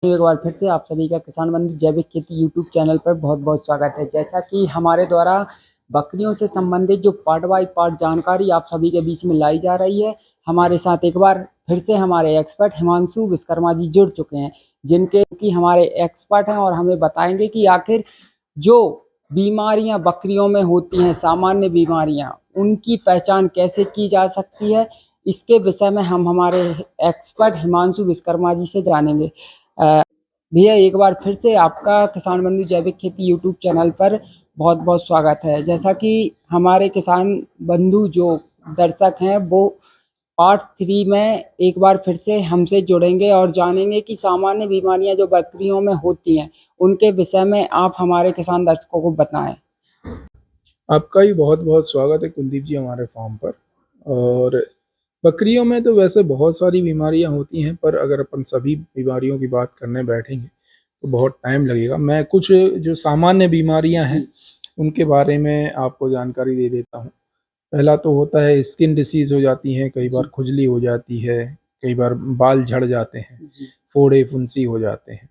एक बार फिर से आप सभी का किसान बंधु जैविक खेती यूट्यूब चैनल पर बहुत बहुत स्वागत है। जैसा कि हमारे द्वारा बकरियों से संबंधित जो पार्ट बाय पार्ट जानकारी आप सभी के बीच में लाई जा रही है, हमारे साथ एक बार फिर से हमारे एक्सपर्ट हिमांशु विश्वकर्मा जी जुड़ चुके हैं, जिनके कि हमारे एक्सपर्ट हैं और हमें बताएंगे कि आखिर जो बीमारियां बकरियों में होती हैं, सामान्य बीमारियां, उनकी पहचान कैसे की जा सकती है, इसके विषय में हम हमारे एक्सपर्ट हिमांशु विश्वकर्मा जी से जानेंगे। भैया एक बार फिर से आपका किसान बंधु जैविक खेती यूट्यूब चैनल पर बहुत बहुत स्वागत है। जैसा कि हमारे किसान बंधु जो दर्शक हैं वो पार्ट 3 में एक बार फिर से हमसे जुड़ेंगे और जानेंगे कि सामान्य बीमारियां जो बकरियों में होती हैं उनके विषय में आप हमारे किसान दर्शकों को बताएं। आपका भी बहुत बहुत स्वागत है कुलदीप जी हमारे फार्म पर। और बकरियों में तो वैसे बहुत सारी बीमारियां होती हैं, पर अगर अपन सभी बीमारियों की बात करने बैठेंगे तो बहुत टाइम लगेगा। मैं कुछ जो सामान्य बीमारियां हैं उनके बारे में आपको जानकारी दे देता हूं। पहला तो होता है स्किन डिसीज हो जाती है, कई बार खुजली हो जाती है, कई बार बाल झड़ जाते हैं, फोड़े फुंसी हो जाते हैं।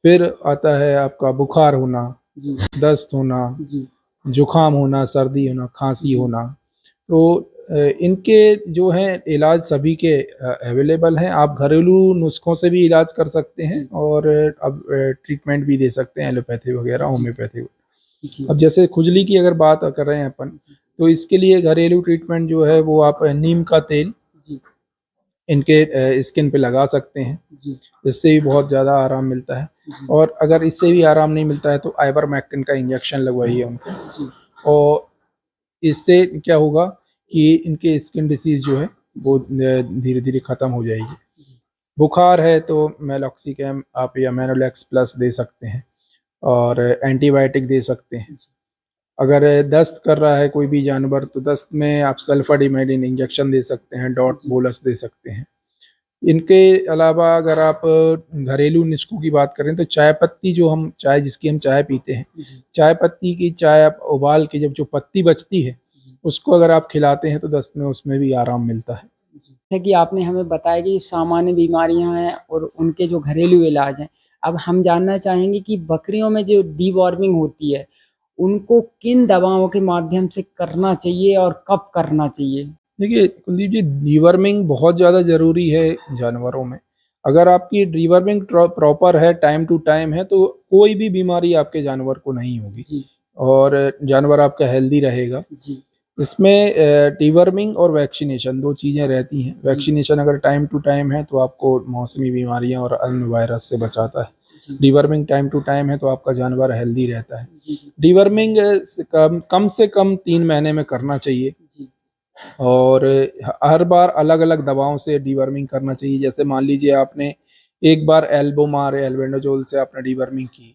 फिर आता है आपका बुखार होना, दस्त होना, जुकाम होना, सर्दी होना, खांसी होना। तो इनके जो है इलाज सभी के अवेलेबल हैं। आप घरेलू नुस्खों से भी इलाज कर सकते हैं और अब ट्रीटमेंट भी दे सकते हैं, एलोपैथी वगैरह, होम्योपैथी। अब जैसे खुजली की अगर बात कर रहे हैं अपन, तो इसके लिए घरेलू ट्रीटमेंट जो है वो आप नीम का तेल इनके स्किन पे लगा सकते हैं, जिससे भी बहुत ज़्यादा आराम मिलता है। और अगर इससे भी आराम नहीं मिलता है तो आइवरमेक्टिन का इंजेक्शन लगवाइए उनको, और इससे क्या होगा कि इनके स्किन डिसीज जो है वो धीरे धीरे ख़त्म हो जाएगी। बुखार है तो मेलॉक्सिकैम आप या मेनोलेक्स प्लस दे सकते हैं और एंटीबायोटिक दे सकते हैं। अगर दस्त कर रहा है कोई भी जानवर तो दस्त में आप सल्फाडिमाइडिन इंजेक्शन दे सकते हैं, डॉट बोलस दे सकते हैं। इनके अलावा अगर आप घरेलू नुस्खों की बात करें तो चाय पत्ती, जो हम चाय जिसकी हम चाय पीते हैं, चाय पत्ती की चाय आप उबाल के जब जो पत्ती बचती है उसको अगर आप खिलाते हैं तो दस्त में उसमें भी आराम मिलता है। जैसे कि आपने हमें बताया कि सामान्य बीमारियां हैं और उनके जो घरेलू इलाज हैं, अब हम जानना चाहेंगे कि बकरियों में जो डीवॉर्मिंग होती है उनको किन दवाओं के माध्यम से करना चाहिए और कब करना चाहिए। देखिए कुलदीप जी, डीवर्मिंग बहुत ज़्यादा ज़रूरी है जानवरों में। अगर आपकी डीवर्मिंग प्रॉपर है, टाइम टू टाइम है, तो कोई भी बीमारी आपके जानवर को नहीं होगी और जानवर आपका हेल्दी रहेगा। इसमें डीवर्मिंग और वैक्सीनेशन दो चीज़ें रहती हैं। वैक्सीनेशन अगर टाइम टू टाइम है तो आपको मौसमी बीमारियां और अन्य वायरस से बचाता है। डीवर्मिंग टाइम टू टाइम है तो आपका जानवर हेल्दी रहता है। डीवर्मिंग कम से कम 3 महीने में करना चाहिए और हर बार अलग अलग दवाओं से डीवर्मिंग करना चाहिए। जैसे मान लीजिए आपने एक बार एल्बोमार एल्बेंडाजोल से आपने डीवर्मिंग की,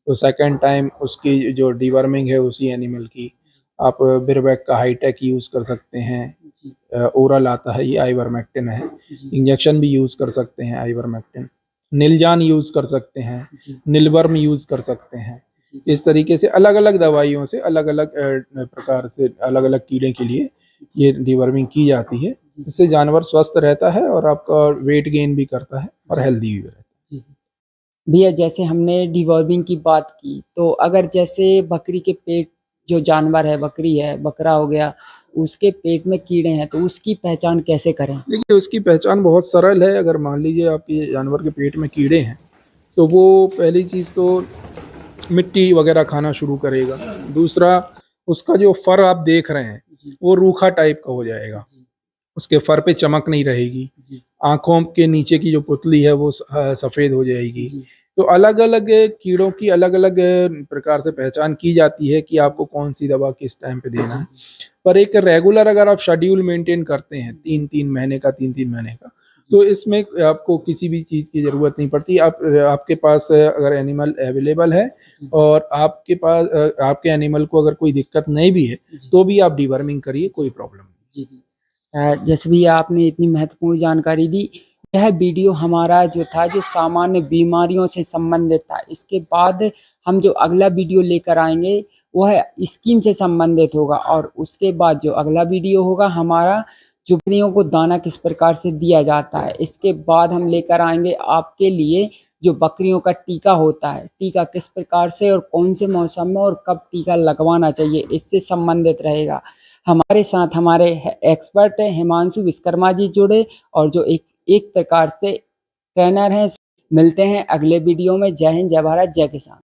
तो सेकंड टाइम उसकी जो डीवर्मिंग है उसी एनिमल की आप बिरबैक का हाईटेक यूज़ कर सकते हैं। ओरल आता है, ये आइवरमेक्टिन है। इंजेक्शन भी यूज़ कर सकते हैं आइवरमेक्टिन। निलजान यूज़ कर सकते हैं, निलवर्म यूज़ कर सकते हैं। इस तरीके से अलग अलग दवाइयों से अलग अलग प्रकार से अलग अलग कीड़े के लिए ये डीवर्मिंग की जाती है। इससे जानवर स्वस्थ रहता है और आपका वेट गेन भी करता है और हेल्दी भी रहता है। भैया जैसे हमने डिवॉर्मिंग की बात की, तो अगर जैसे बकरी के पेट, जो जानवर है, बकरी है, बकरा हो गया, उसके पेट में कीड़े हैं तो उसकी पहचान कैसे करें। देखिए उसकी पहचान बहुत सरल है। अगर मान लीजिए आपके जानवर के पेट में कीड़े हैं तो वो पहली चीज़ तो मिट्टी वगैरह खाना शुरू करेगा। दूसरा, उसका जो फर आप देख रहे हैं वो रूखा टाइप का हो जाएगा, उसके फर पे चमक नहीं रहेगी। आंखों के नीचे की जो पुतली है वो सफ़ेद हो जाएगी। तो अलग अलग कीड़ों की अलग अलग प्रकार से पहचान की जाती है कि आपको कौन सी दवा किस टाइम पे देना है। पर एक रेगुलर अगर आप शेड्यूल मेंटेन करते हैं 3-3 महीने का, 3-3 महीने का, तो इसमें आपको किसी भी चीज़ की ज़रूरत नहीं पड़ती। आपके पास अगर एनिमल अवेलेबल है और आपके पास आपके एनिमल को अगर कोई दिक्कत नहीं भी है तो भी आप डीवर्मिंग करिए, कोई प्रॉब्लम नहीं। जैसे भी आपने इतनी महत्वपूर्ण जानकारी दी, यह वीडियो हमारा जो था जो सामान्य बीमारियों से संबंधित था। इसके बाद हम जो अगला वीडियो लेकर आएंगे वह स्कीम से संबंधित होगा और उसके बाद जो अगला वीडियो होगा हमारा जो बकरियों को दाना किस प्रकार से दिया जाता है। इसके बाद हम लेकर आएंगे आपके लिए जो बकरियों का टीका होता है, टीका किस प्रकार से और कौन से मौसम में और कब टीका लगवाना चाहिए, इससे संबंधित रहेगा। हमारे साथ हमारे एक्सपर्ट हैं हिमांशु विश्वकर्मा जी जुड़े, और जो एक प्रकार से ट्रेनर हैं। मिलते हैं अगले वीडियो में। जय हिंद, जय भारत, जय किसान।